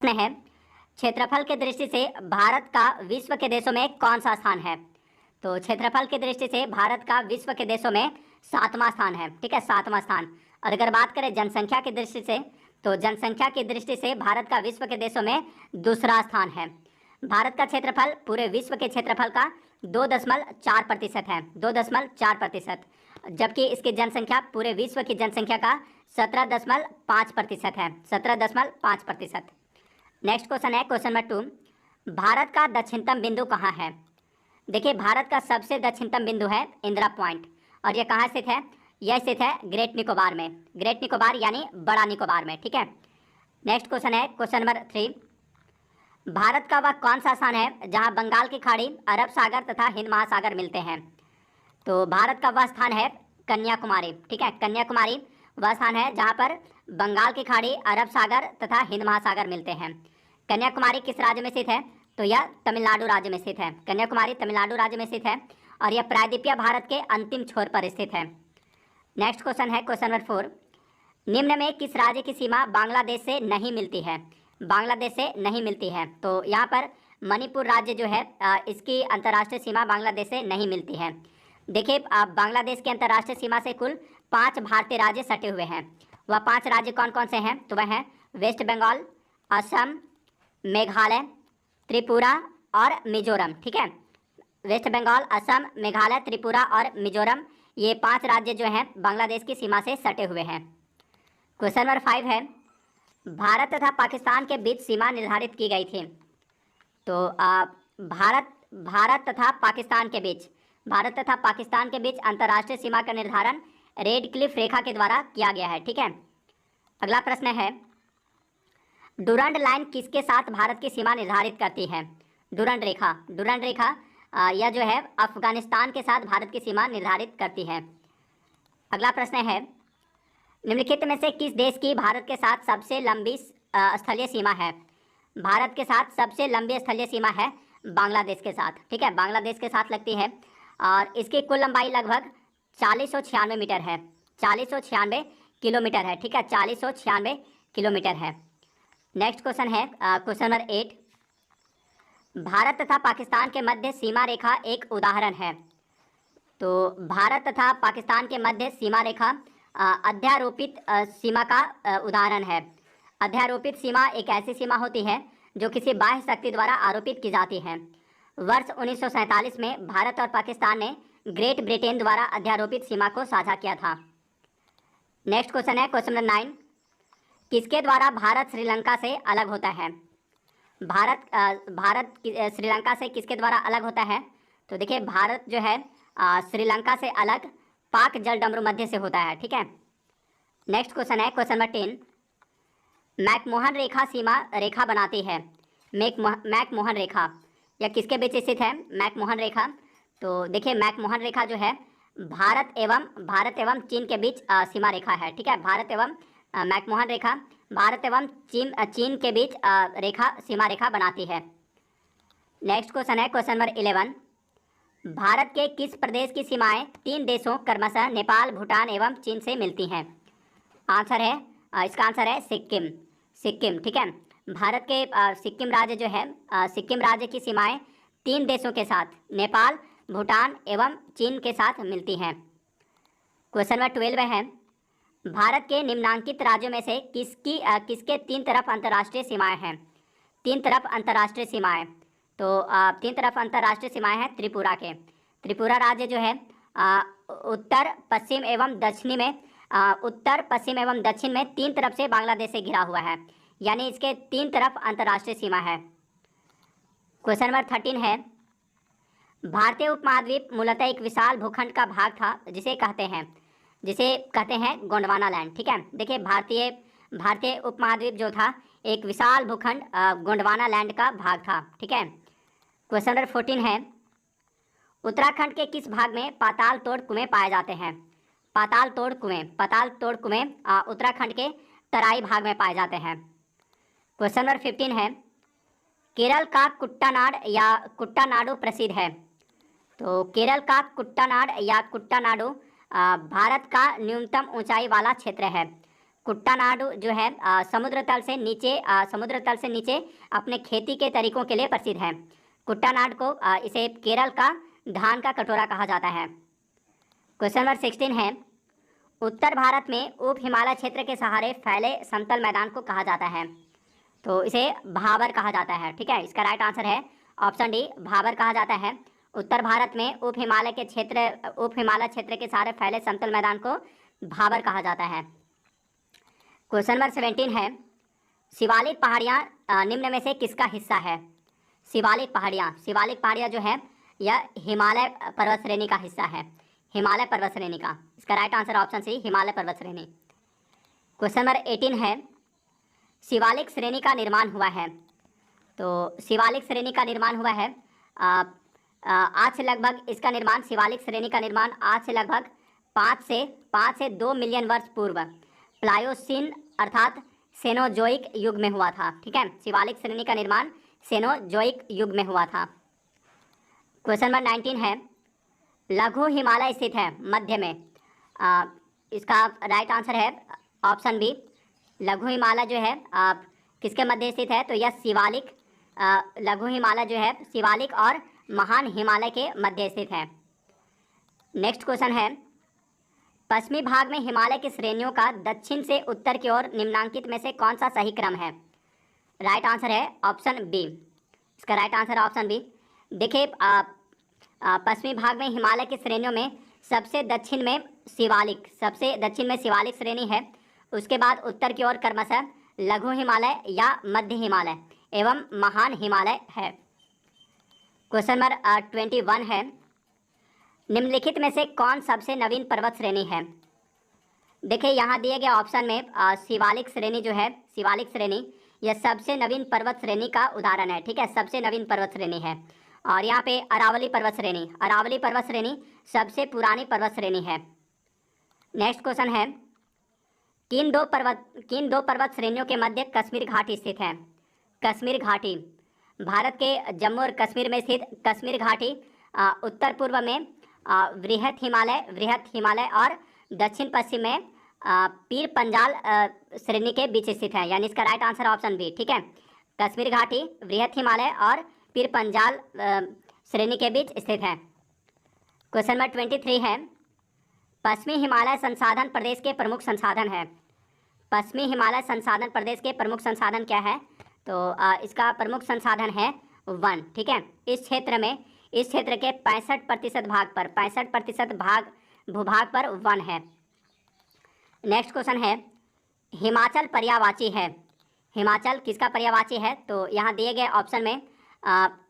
प्रश्न है, क्षेत्रफल की दृष्टि से भारत का विश्व के देशों में कौन सा स्थान है? तो क्षेत्रफल की दृष्टि से भारत का विश्व के देशों में 7वां स्थान है। ठीक है, 7वां स्थान। और अगर बात करें जनसंख्या की दृष्टि से, तो जनसंख्या की दृष्टि से भारत का विश्व के देशों में दूसरा स्थान है। भारत का क्षेत्रफल पूरे विश्व के क्षेत्रफल का 2.4% है, 2.4%, जबकि इसकी जनसंख्या पूरे विश्व की जनसंख्या का 17.5% है, 17.5%। नेक्स्ट क्वेश्चन है, क्वेश्चन नंबर 2, भारत का दक्षिणतम बिंदु कहाँ है? देखिए, भारत का सबसे दक्षिणतम बिंदु है इंदिरा पॉइंट, और यह कहाँ स्थित है? यह स्थित है ग्रेट निकोबार में, ग्रेट निकोबार यानी बड़ा निकोबार में। ठीक है। नेक्स्ट क्वेश्चन है, क्वेश्चन नंबर 3, भारत का वह कौन सा स्थान है जहां बंगाल की खाड़ी, अरब सागर तथा हिंद महासागर मिलते हैं? तो भारत का वह स्थान है कन्याकुमारी। ठीक है, कन्याकुमारी वह स्थान है जहां पर बंगाल की खाड़ी, अरब सागर तथा हिंद महासागर मिलते हैं। कन्याकुमारी किस राज्य में स्थित है? तो यह तमिलनाडु राज्य में स्थित है। कन्याकुमारी तमिलनाडु राज्य में स्थित है और यह प्रायद्वीपीय भारत के अंतिम छोर पर स्थित है। नेक्स्ट क्वेश्चन है, क्वेश्चन नंबर 4, निम्न में किस राज्य की सीमा बांग्लादेश से नहीं मिलती है? बांग्लादेश से नहीं मिलती है। तो यहाँ पर मणिपुर राज्य जो है इसकी अंतर्राष्ट्रीय सीमा बांग्लादेश से नहीं मिलती है। देखिए, बांग्लादेश की अंतर्राष्ट्रीय सीमा से कुल 5 भारतीय राज्य सटे हुए हैं। वह 5 राज्य कौन कौन से हैं? तो वह हैं वेस्ट बंगाल, असम, मेघालय, त्रिपुरा और मिजोरम। ठीक है, वेस्ट बंगाल, असम, मेघालय, त्रिपुरा और मिजोरम, ये 5 राज्य जो हैं बांग्लादेश की सीमा से सटे हुए हैं। क्वेश्चन नंबर 5 है, भारत तथा पाकिस्तान के बीच सीमा निर्धारित की गई थी। तो भारत तथा पाकिस्तान के बीच अंतर्राष्ट्रीय सीमा का निर्धारण रेड क्लिफ रेखा के द्वारा किया गया है। ठीक है। अगला प्रश्न है, डुरंड लाइन किसके साथ भारत की सीमा निर्धारित करती है? डुरंड रेखा यह जो है अफगानिस्तान के साथ भारत की सीमा निर्धारित करती है। अगला प्रश्न है, निम्नलिखित में से किस देश की भारत के साथ सबसे लंबी स्थलीय सीमा है? भारत के साथ सबसे लंबी स्थलीय सीमा है बांग्लादेश के साथ। ठीक है, बांग्लादेश के साथ लगती है और इसकी कुल लंबाई लगभग 4096 मीटर है, 4096 किलोमीटर है। ठीक है, 4096 किलोमीटर है। नेक्स्ट क्वेश्चन है, क्वेश्चन नंबर 8, भारत तथा पाकिस्तान के मध्य सीमा रेखा एक उदाहरण है। तो भारत तथा पाकिस्तान के मध्य सीमा रेखा अध्यारोपित सीमा का उदाहरण है। अध्यारोपित सीमा एक ऐसी सीमा होती है जो किसी बाह्य शक्ति द्वारा आरोपित की जाती है। वर्ष 1947 में भारत और पाकिस्तान ने ग्रेट ब्रिटेन द्वारा अध्यारोपित सीमा को साझा किया था। नेक्स्ट क्वेश्चन है, क्वेश्चन नंबर 9, किसके द्वारा भारत श्रीलंका से अलग होता है? भारत श्रीलंका से किसके द्वारा अलग होता है? तो देखिए, भारत जो है श्रीलंका से अलग पाक जलडमरू मध्य से होता है। ठीक है। नेक्स्ट क्वेश्चन है, क्वेश्चन नंबर 10, मैकमोहन रेखा सीमा रेखा बनाती है। मैकमोहन रेखा यह किसके बीच स्थित है? मैकमोहन रेखा, तो देखिए, मैकमोहन रेखा जो है भारत एवं चीन के बीच सीमा रेखा है। ठीक है, भारत एवं मैकमोहन रेखा भारत एवं चीन के बीच सीमा रेखा बनाती है। नेक्स्ट क्वेश्चन है, क्वेश्चन नंबर 11, भारत के किस प्रदेश की सीमाएं 3 देशों क्रमशः नेपाल, भूटान एवं चीन से मिलती हैं? आंसर है इसका आंसर है सिक्किम। ठीक है, भारत के सिक्किम राज्य जो है सिक्किम राज्य की सीमाएं 3 देशों के साथ नेपाल, भूटान एवं चीन के साथ मिलती हैं। क्वेश्चन नंबर 12 है, भारत के निम्नांकित राज्यों में से किसके 3 तरफ अंतर्राष्ट्रीय सीमाएं हैं? 3 तरफ अंतर्राष्ट्रीय सीमाएं, तो 3 तरफ अंतर्राष्ट्रीय सीमाएं हैं त्रिपुरा के। त्रिपुरा राज्य जो है उत्तर पश्चिम एवं दक्षिण में 3 तरफ से बांग्लादेश से घिरा हुआ है, यानी इसके 3 तरफ अंतर्राष्ट्रीय सीमा है। क्वेश्चन नंबर 13 है, भारतीय उपमहाद्वीप मूलतः एक विशाल भूखंड का भाग था जिसे कहते हैं गोंडवाना लैंड। ठीक है, देखिए, भारतीय उपमहाद्वीप जो था एक विशाल भूखंड गोंडवाना लैंड का भाग था। ठीक है। क्वेश्चन नंबर 14 है, उत्तराखंड के किस भाग में पाताल तोड़ कुएं पाए जाते हैं? पाताल तोड़ कुएं उत्तराखंड के तराई भाग में पाए जाते हैं। क्वेश्चन नंबर 15 है, केरल का कुट्टानाडु प्रसिद्ध है। तो केरल का कुट्टानाडु भारत का न्यूनतम ऊंचाई वाला क्षेत्र है। कुट्टानाडु जो है समुद्र तल से नीचे अपने खेती के तरीकों के लिए प्रसिद्ध है। कुट्टानाड को इसे केरल का धान का कटोरा कहा जाता है। क्वेश्चन नंबर 16 है, उत्तर भारत में उप हिमालय क्षेत्र के सहारे फैले समतल मैदान को कहा जाता है। तो इसे भाबर कहा जाता है। ठीक है, इसका राइट आंसर है ऑप्शन डी, भाबर कहा जाता है। उत्तर भारत में उप हिमालय क्षेत्र के सहारे फैले समतल मैदान को भाबर कहा जाता है। क्वेश्चन नंबर 17 है, शिवालिक पहाड़ियाँ निम्न में से किसका हिस्सा है? शिवालिक पहाड़ियाँ जो है यह हिमालय पर्वत श्रेणी का हिस्सा है, हिमालय पर्वत श्रेणी का। इसका right answer option C, Himalaya पर्वत श्रेणी। क्वेश्चन नंबर 18 है, शिवालिक श्रेणी का निर्माण हुआ है। तो शिवालिक श्रेणी का निर्माण हुआ है आज से लगभग इसका निर्माण शिवालिक श्रेणी का निर्माण आज से लगभग 5 से 2 मिलियन वर्ष पूर्व प्लायोसीन अर्थात सेनोजोइक युग में हुआ था। ठीक है, शिवालिक श्रेणी का निर्माण सेनोजोइक युग में हुआ था। क्वेश्चन नंबर 19 है, लघु हिमालय स्थित है मध्य में। इसका राइट आंसर है ऑप्शन बी, लघु हिमालय जो है किसके मध्य स्थित है? तो यह शिवालिक लघु हिमालय जो है शिवालिक और महान हिमालय के मध्य स्थित है। नेक्स्ट क्वेश्चन है, पश्चिमी भाग में हिमालय की श्रेणियों का दक्षिण से उत्तर की ओर निम्नांकित में से कौन सा सही क्रम है? राइट आंसर है ऑप्शन बी, इसका राइट आंसर है ऑप्शन बी। देखिए पश्चिमी भाग में हिमालय की श्रेणियों में सबसे दक्षिण में शिवालिक श्रेणी है। उसके बाद उत्तर की ओर क्रमशः लघु हिमालय या मध्य हिमालय एवं महान हिमालय है। क्वेश्चन नंबर 21 है, निम्नलिखित में से कौन सबसे नवीन पर्वत श्रेणी है? देखिए यहाँ दिए गए ऑप्शन में शिवालिक श्रेणी जो है शिवालिक श्रेणी यह सबसे नवीन पर्वत श्रेणी का उदाहरण है। ठीक है, सबसे नवीन पर्वत श्रेणी है। और यहाँ पे अरावली पर्वत श्रेणी सबसे पुरानी पर्वत श्रेणी है। नेक्स्ट क्वेश्चन है, किन दो पर्वत श्रेणियों के मध्य कश्मीर घाटी स्थित है? कश्मीर घाटी भारत के जम्मू और कश्मीर में स्थित कश्मीर घाटी उत्तर पूर्व में वृहत हिमालय और दक्षिण पश्चिम में पीर पंजाल श्रेणी के बीच स्थित है। यानी इसका राइट आंसर ऑप्शन बी। ठीक है, कश्मीर घाटी वृहत हिमालय और पीर पंजाल श्रेणी के बीच स्थित है। क्वेश्चन नंबर 23 है, पश्चिमी हिमालय संसाधन प्रदेश के प्रमुख संसाधन है। पश्चिमी हिमालय संसाधन प्रदेश के प्रमुख संसाधन क्या है? तो इसका प्रमुख संसाधन है वन। ठीक है, इस क्षेत्र के 65% भूभाग पर वन है। नेक्स्ट क्वेश्चन है, हिमाचल पर्यायवाची है। हिमाचल किसका पर्यायवाची है? तो यहाँ दिए गए ऑप्शन में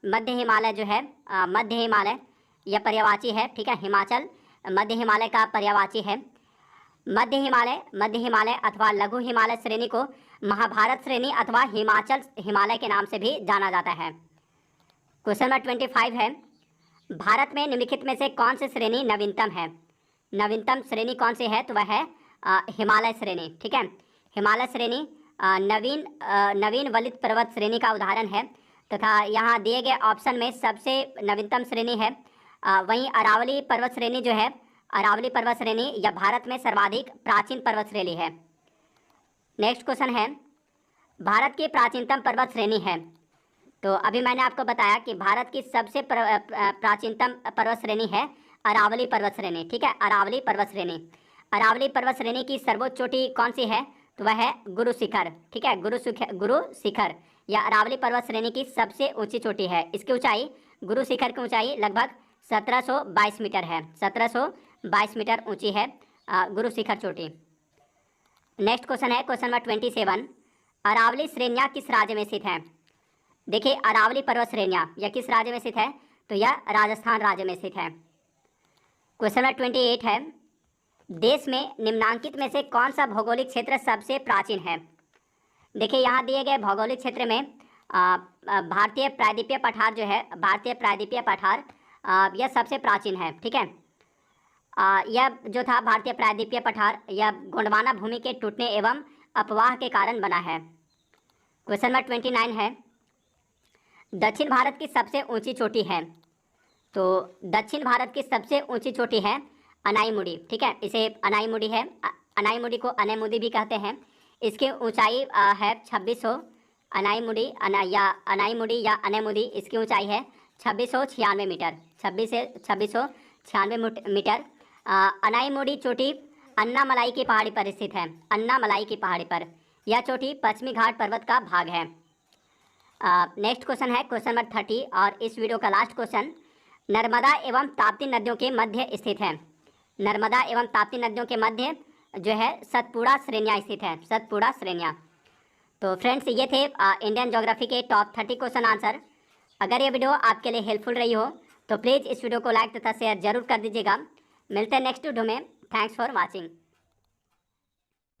मध्य हिमालय जो है मध्य हिमालय यह पर्यायवाची है। ठीक है, हिमाचल मध्य हिमालय का पर्यायवाची है। मध्य हिमालय अथवा लघु हिमालय श्रेणी को महाभारत श्रेणी अथवा हिमाचल हिमालय के नाम से भी जाना जाता है। क्वेश्चन नंबर 25 है, भारत में निम्नलिखित में से कौन सी श्रेणी नवीनतम है? नवीनतम श्रेणी कौन सी है? तो वह है हिमालय श्रेणी। ठीक है, हिमालय श्रेणी नवीन वलित पर्वत श्रेणी का उदाहरण है तथा यहाँ दिए गए ऑप्शन में सबसे नवीनतम श्रेणी है। वहीं अरावली पर्वत श्रेणी जो है अरावली पर्वत श्रेणी यह भारत में सर्वाधिक प्राचीन पर्वत श्रेणी है। नेक्स्ट क्वेश्चन है, भारत की प्राचीनतम पर्वत श्रेणी है। तो अभी मैंने आपको बताया कि भारत की सबसे प्राचीनतम पर्वत श्रेणी है अरावली पर्वत श्रेणी। ठीक है, अरावली पर्वत श्रेणी की सर्वोच्च चोटी कौन सी है? तो वह है गुरु शिखर। ठीक है, गुरु शिखर यह अरावली पर्वत श्रेणी की सबसे ऊंची चोटी है। इसकी ऊंचाई गुरु शिखर की ऊंचाई लगभग 1722 मीटर है। 1722 मीटर ऊंची है गुरु शिखर चोटी। नेक्स्ट क्वेश्चन है क्वेश्चन नंबर 27, अरावली श्रेणियाँ किस राज्य में स्थित हैं? देखिए अरावली पर्वत श्रेणियाँ यह किस राज्य में स्थित है? तो यह राजस्थान राज्य में स्थित है। क्वेश्चन नंबर 28 है, देश में निम्नांकित में से कौन सा भौगोलिक क्षेत्र सबसे प्राचीन है? देखिए यहाँ दिए गए भौगोलिक क्षेत्र में भारतीय प्रायद्वीपीय पठार जो है भारतीय प्रायद्वीपीय पठार यह सबसे प्राचीन है। ठीक है, यह जो था भारतीय प्रायद्वीपीय पठार यह गोंडवाना भूमि के टूटने एवं अपवाह के कारण बना है। क्वेश्चन नंबर 29 है, दक्षिण भारत की सबसे ऊंची चोटी है। तो दक्षिण भारत की सबसे ऊंची चोटी है अनाईमुड़ी। ठीक है, इसे अनाईमुड़ी है अनाईमुडी को अनेमुदी भी कहते हैं। इसकी ऊंचाई है 2600। अनाईमुडी या अनेमुदी, इसकी ऊंचाई है 2696 मीटर, 2696 मीटर। अनाईमुडी चोटी अन्नामलाई की पहाड़ी पर स्थित है, अन्नामलाई की पहाड़ी पर। यह चोटी पश्चिमी घाट पर्वत का भाग है। नेक्स्ट क्वेश्चन है क्वेश्चन नंबर 30 और इस वीडियो का लास्ट क्वेश्चन। नर्मदा एवं ताप्ती नदियों के मध्य स्थित है, नर्मदा एवं ताप्ती नदियों के मध्य जो है सतपुड़ा श्रेणियाँ स्थित है, सतपुड़ा श्रेणियाँ। तो फ्रेंड्स ये थे इंडियन ज्योग्राफी के टॉप 30 क्वेश्चन आंसर। अगर ये वीडियो आपके लिए हेल्पफुल रही हो तो प्लीज़ इस वीडियो को लाइक तथा शेयर जरूर कर दीजिएगा। मिलते हैं नेक्स्ट वीडियो में। Thanks for watching.